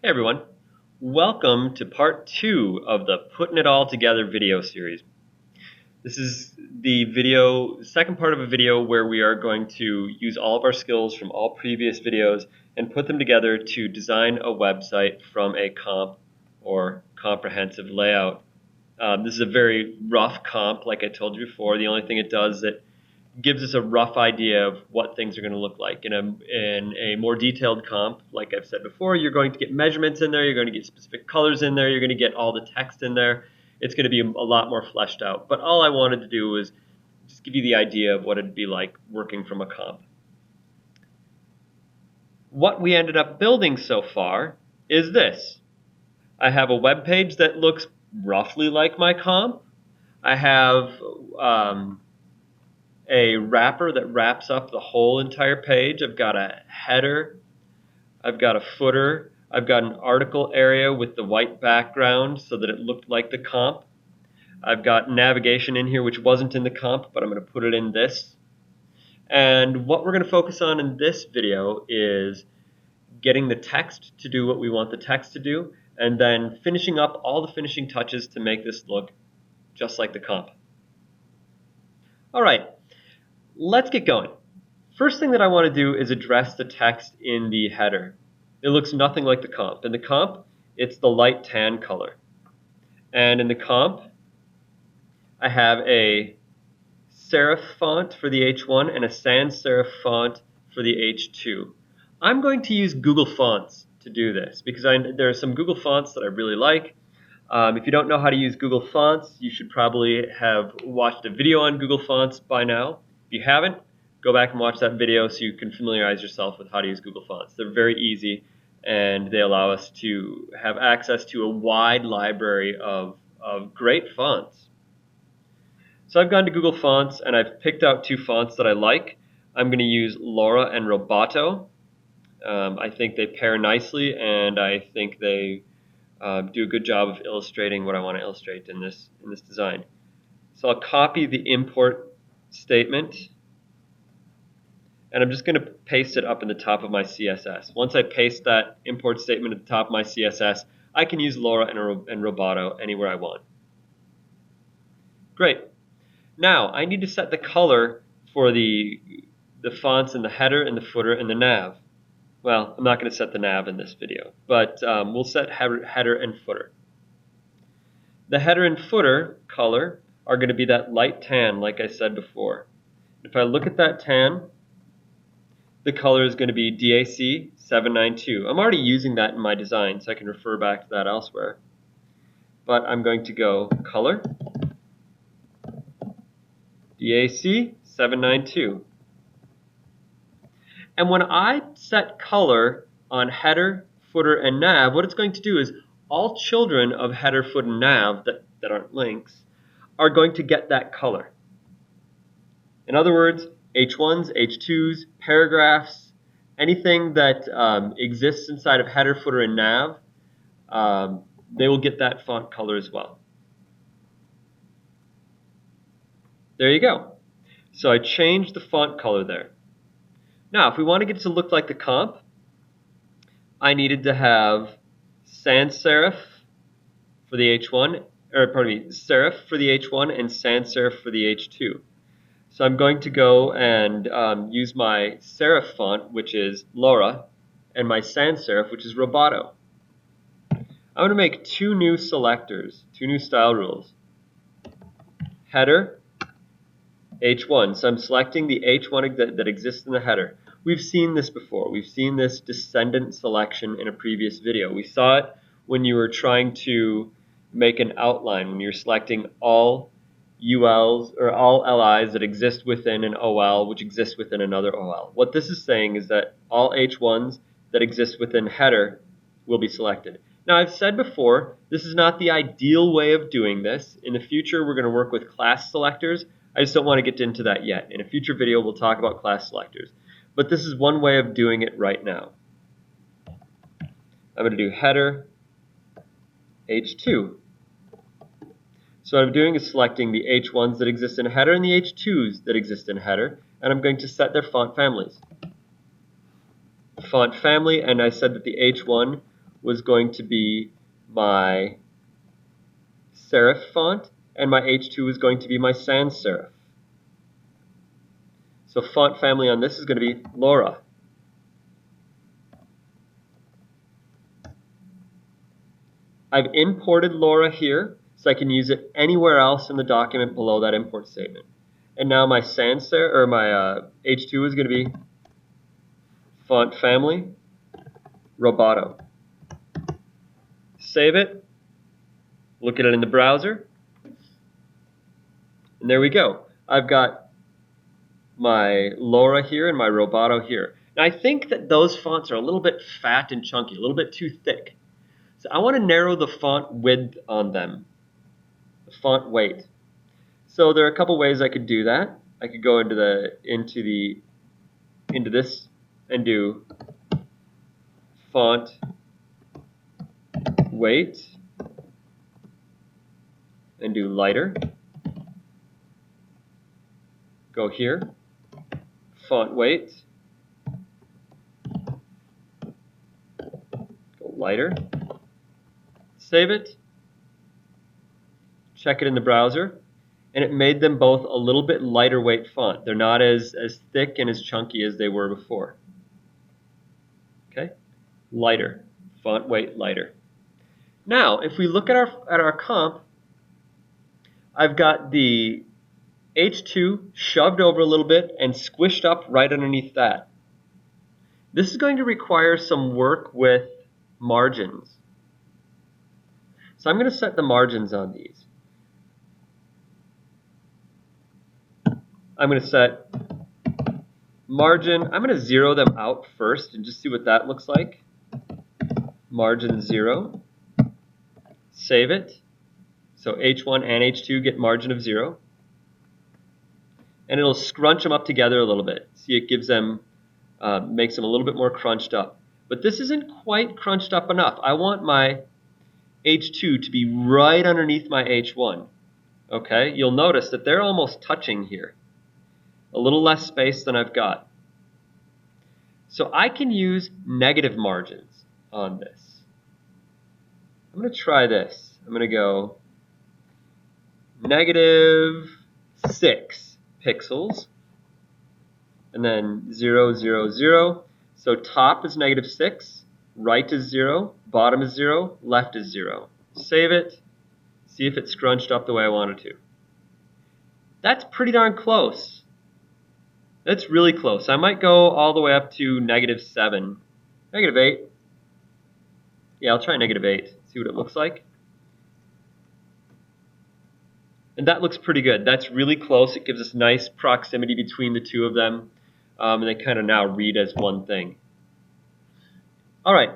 Hey everyone, welcome to part 2 of the Putting It All Together video series. This is the second part of a video where we are going to use all of our skills from all previous videos and put them together to design a website from a comp or comprehensive layout. This is a very rough comp, like I told you before. The only thing it does is it gives us a rough idea of what things are going to look like. In a more detailed comp, like I've said before, you're going to get measurements in there, you're going to get specific colors in there, you're going to get all the text in there. It's going to be a lot more fleshed out. But all I wanted to do was just give you the idea of what it'd be like working from a comp. What we ended up building so far is this. I have a web page that looks roughly like my comp. I have a wrapper that wraps up the whole entire page. I've got a header, I've got a footer, I've got an article area with the white background so that it looked like the comp. I've got navigation in here which wasn't in the comp, but I'm going to put it in this. And what we're going to focus on in this video is getting the text to do what we want the text to do, and then finishing up all the finishing touches to make this look just like the comp. All right. Let's get going. First thing that I want to do is address the text in the header. It looks nothing like the comp. In the comp, it's the light tan color. And in the comp, I have a serif font for the H1 and a sans serif font for the H2. I'm going to use Google Fonts to do this because there are some Google Fonts that I really like. If you don't know how to use Google Fonts, you should probably have watched a video on Google Fonts by now. If you haven't, go back and watch that video so you can familiarize yourself with how to use Google Fonts. They're very easy, and they allow us to have access to a wide library of great fonts. So I've gone to Google Fonts, and I've picked out two fonts that I like. I'm going to use Laura and Roboto. I think they pair nicely, and I think they do a good job of illustrating what I want to illustrate in this design. So I'll copy the import statement, and I'm just going to paste it up in the top of my CSS. Once I paste that import statement at the top of my CSS, I can use Laura and Roboto anywhere I want. Great. Now I need to set the color for the fonts in the header and the footer and the nav. Well, I'm not going to set the nav in this video, but we'll set header and footer. The header and footer color are going to be that light tan, like I said before. If I look at that tan, the color is going to be DAC 792. I'm already using that in my design, so I can refer back to that elsewhere. But I'm going to go color, DAC 792. And when I set color on header, footer, and nav, what it's going to do is all children of header, footer, and nav that aren't links are going to get that color. In other words, H1s, H2s, paragraphs, anything that exists inside of header, footer, and nav, they will get that font color as well. There you go. So I changed the font color there. Now, if we want to get it to look like the comp, I needed to have sans serif for the H1, or pardon me, serif for the H1 and sans serif for the H2. So I'm going to go and use my serif font, which is Laura, and my sans serif, which is Roboto. I'm going to make two new selectors, two new style rules. Header, H1. So I'm selecting the H1 that exists in the header. We've seen this before. We've seen this descendant selection in a previous video. We saw it when you were trying to make an outline, when you're selecting all ULs or all LIs that exist within an OL, which exists within another OL. What this is saying is that all H1s that exist within header will be selected. Now, I've said before, this is not the ideal way of doing this. In the future, we're going to work with class selectors. I just don't want to get into that yet. In a future video, we'll talk about class selectors. But this is one way of doing it right now. I'm going to do header, H2. So what I'm doing is selecting the H1s that exist in header and the H2s that exist in header, and I'm going to set their font families. Font family, and I said that the H1 was going to be my serif font, and my H2 is going to be my sans serif. So font family on this is going to be Laura. I've imported Laura here, so I can use it anywhere else in the document below that import statement. And now my sans serif, or my H2 is going to be font family Roboto. Save it. Look at it in the browser. And there we go. I've got my Laura here and my Roboto here. Now I think that those fonts are a little bit fat and chunky, a little bit too thick. So I want to narrow the font width on them, the font weight. So there are a couple ways I could do that. I could go into this and do font weight and do lighter. Go here, font weight, go lighter, save it, check it in the browser, and it made them both a little bit lighter weight font. They're not as thick and as chunky as they were before. Okay, lighter, font weight lighter. Now, if we look at our comp, I've got the H2 shoved over a little bit and squished up right underneath that. This is going to require some work with margins. So I'm going to set the margins on these. I'm going to set margin. I'm going to zero them out first and just see what that looks like. Margin 0. Save it. So H1 and H2 get margin of 0. And it'll scrunch them up together a little bit. See, it gives them, makes them a little bit more crunched up. But this isn't quite crunched up enough. I want my H2 to be right underneath my H1. Okay, you'll notice that they're almost touching here. A little less space than I've got. So I can use negative margins on this. I'm going to try this. I'm going to go -6 pixels, and then 0, 0, 0. So top is -6, right is 0, bottom is 0, left is 0. Save it. See if it's scrunched up the way I want it to. That's pretty darn close. That's really close. I might go all the way up to -7, -8. Yeah, I'll try -8. See what it looks like. And that looks pretty good. That's really close. It gives us nice proximity between the two of them. And they kind of now read as one thing. All right.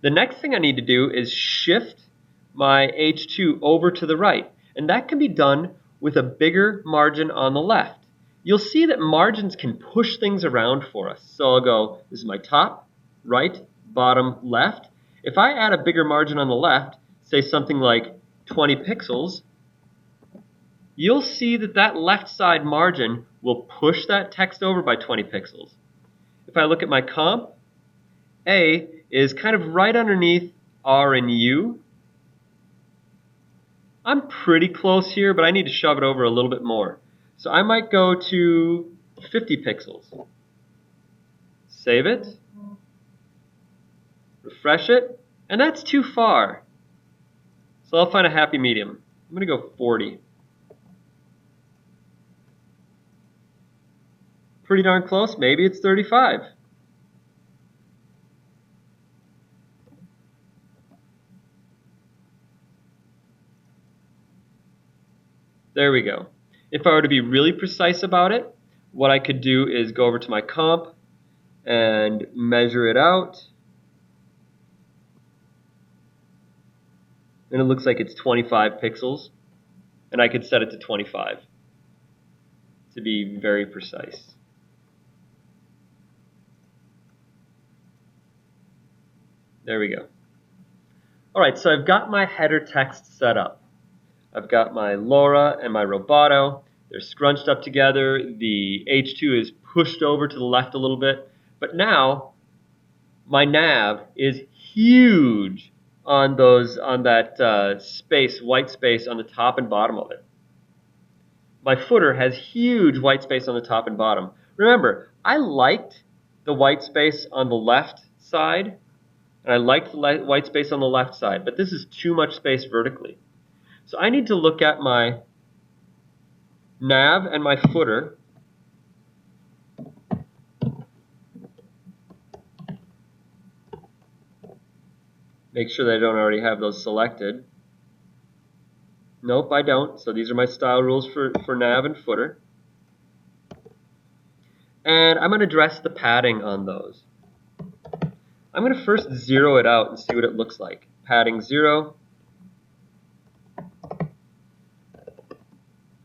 The next thing I need to do is shift my H2 over to the right. And that can be done with a bigger margin on the left. You'll see that margins can push things around for us. So I'll go, this is my top, right, bottom, left. If I add a bigger margin on the left, say something like 20 pixels, you'll see that that left side margin will push that text over by 20 pixels. If I look at my comp, A is kind of right underneath R and U. I'm pretty close here, but I need to shove it over a little bit more. So I might go to 50 pixels. Save it. Refresh it. And that's too far. So I'll find a happy medium. I'm going to go 40. Pretty darn close. Maybe it's 35. There we go. If I were to be really precise about it, what I could do is go over to my comp and measure it out. And it looks like it's 25 pixels. And I could set it to 25 to be very precise. There we go. All right, so I've got my header text set up. I've got my Laura and my Roboto. They're scrunched up together. The H2 is pushed over to the left a little bit. But now, my nav is huge on that space, white space on the top and bottom of it. My footer has huge white space on the top and bottom. Remember, I liked the white space on the left side, and I liked the white space on the left side, but this is too much space vertically. So I need to look at my nav and my footer. Make sure that I don't already have those selected. Nope, I don't. So these are my style rules for nav and footer. And I'm going to address the padding on those. I'm going to first zero it out and see what it looks like. Padding 0.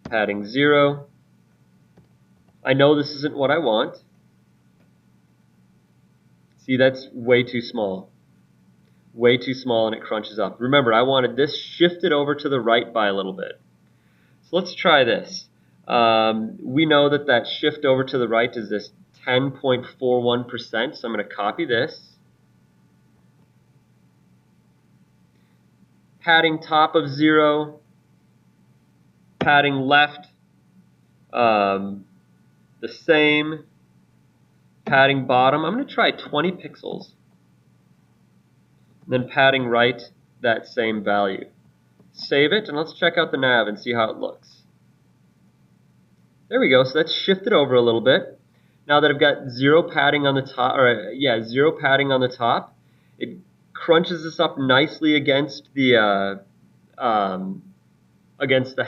Padding 0. I know this isn't what I want. See, that's way too small. Way too small, and it crunches up. Remember, I wanted this shifted over to the right by a little bit. So let's try this. We know that shift over to the right is this 10.41%, so I'm going to copy this. Padding top of 0, padding left, the same, padding bottom. I'm going to try 20 pixels. Then padding right, that same value. Save it, and let's check out the nav and see how it looks. There we go, so that's shifted over a little bit. Now that I've got 0 padding on the top, 0 padding on the top, it crunches this up nicely against the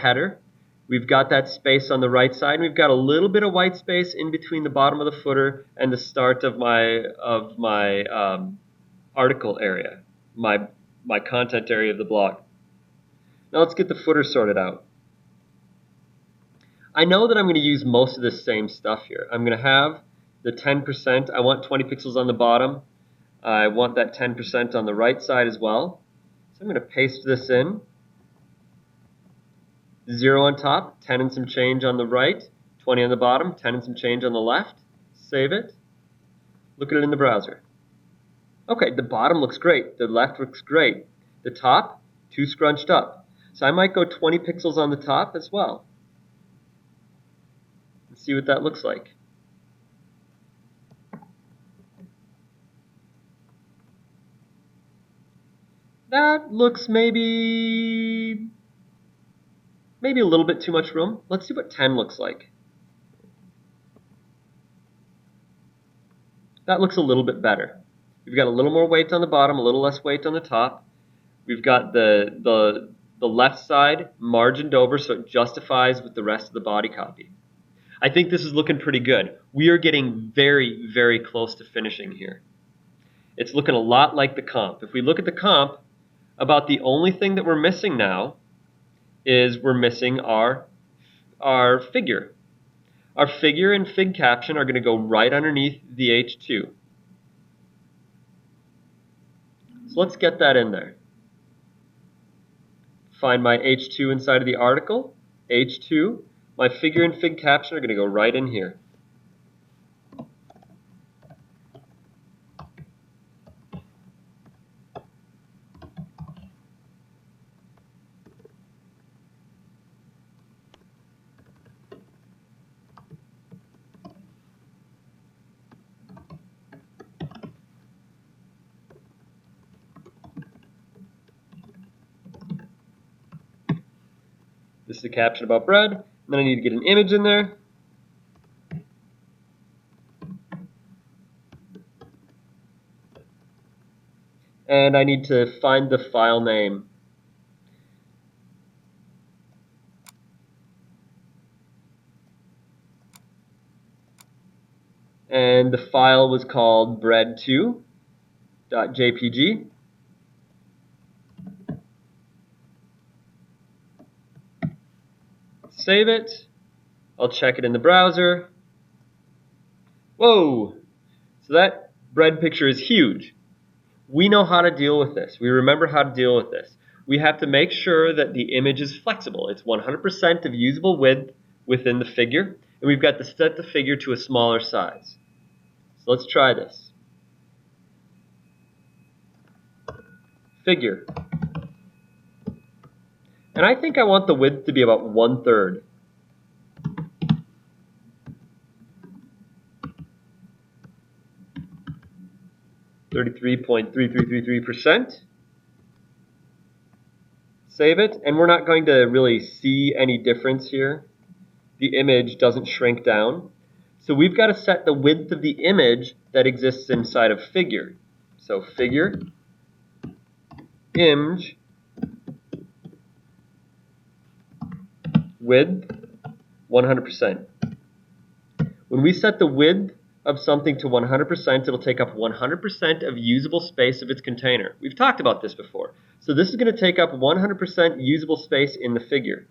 header. We've got that space on the right side, and we've got a little bit of white space in between the bottom of the footer and the start of my article area, my content area of the blog. Now let's get the footer sorted out. I know that I'm going to use most of the same stuff here. I'm going to have the 10%. I want 20 pixels on the bottom. I want that 10% on the right side as well. So I'm going to paste this in. 0 on top, 10 and some change on the right, 20 on the bottom, 10 and some change on the left. Save it. Look at it in the browser. Okay, the bottom looks great. The left looks great. The top, too scrunched up. So I might go 20 pixels on the top as well. Let's see what that looks like. That looks maybe a little bit too much room. Let's see what 10 looks like. That looks a little bit better. We've got a little more weight on the bottom, a little less weight on the top. We've got the left side margined over so it justifies with the rest of the body copy. I think this is looking pretty good. We are getting very, very close to finishing here. It's looking a lot like the comp. If we look at the comp, about the only thing that we're missing now is we're missing our figure. Our figure and fig caption are going to go right underneath the H2. So let's get that in there. Find my H2 inside of the article. H2. My figure and fig caption are going to go right in here. This is a caption about bread. And then I need to get an image in there. And I need to find the file name. And the file was called bread2.jpg. Save it. I'll check it in the browser. Whoa! So that bread picture is huge. We know how to deal with this. We remember how to deal with this. We have to make sure that the image is flexible. It's 100% of usable width within the figure, and we've got to set the figure to a smaller size. So let's try this. Figure. And I think I want the width to be about 1/3. (33.3333%). Save it, and we're not going to really see any difference here. The image doesn't shrink down. So we've got to set the width of the image that exists inside of figure. So figure, img, width, 100%. When we set the width of something to 100%, it'll take up 100% of usable space of its container. We've talked about this before. So this is going to take up 100% usable space in the figure.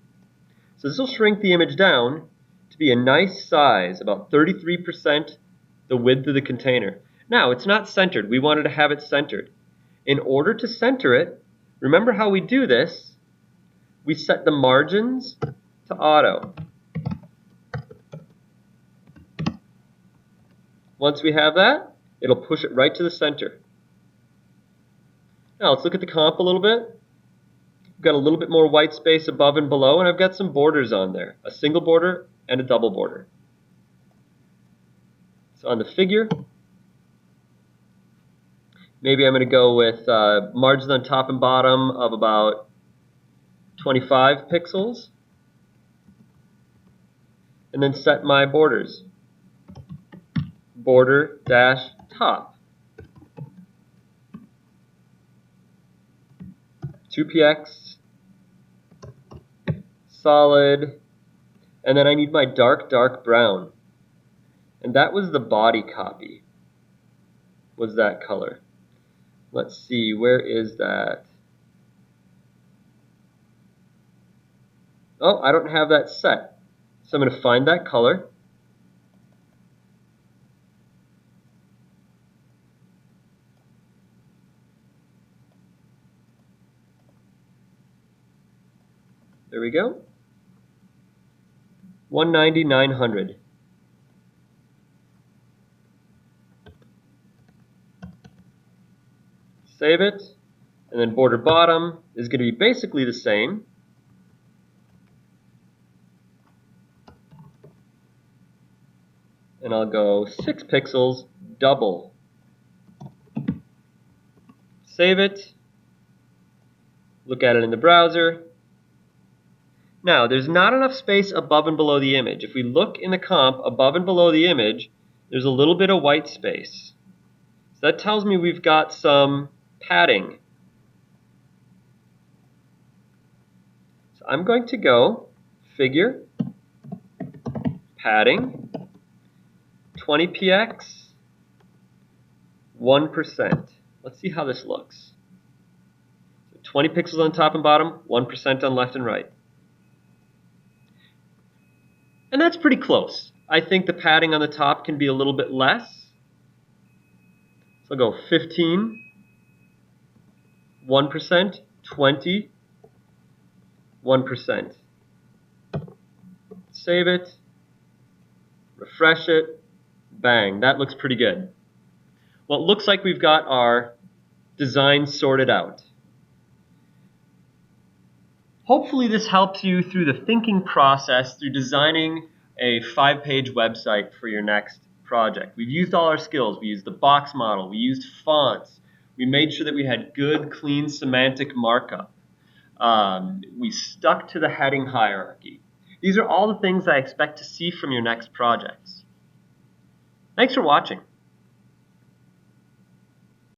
So this will shrink the image down to be a nice size, about 33% the width of the container. Now, it's not centered. We wanted to have it centered. In order to center it, remember how we do this? We set the margins to auto. Once we have that, it'll push it right to the center. Now, let's look at the comp a little bit. I've got a little bit more white space above and below, and I've got some borders on there, a single border and a double border. So on the figure, maybe I'm going to go with margins on top and bottom of about 25 pixels, and then set my borders. Border dash top. 2px, solid, and then I need my dark brown. And that was the body copy, was that color. Let's see, where is that? Oh, I don't have that set. So I'm going to find that color. There we go. 190, 900. Save it, and then border bottom is going to be basically the same. And I'll go 6 pixels, double. Save it. Look at it in the browser. Now, there's not enough space above and below the image. If we look in the comp above and below the image, there's a little bit of white space. So that tells me we've got some padding. So I'm going to go figure, padding, 20px, 1%. Let's see how this looks. So 20 pixels on top and bottom, 1% on left and right. And that's pretty close. I think the padding on the top can be a little bit less. So I'll go 15, 1%, 20, 1%. Save it, refresh it, bang, that looks pretty good. Well, it looks like we've got our design sorted out. Hopefully this helps you through the thinking process through designing a 5-page website for your next project. We've used all our skills. We used the box model. We used fonts. We made sure that we had good, clean semantic markup. We stuck to the heading hierarchy. These are all the things I expect to see from your next projects. Thanks for watching.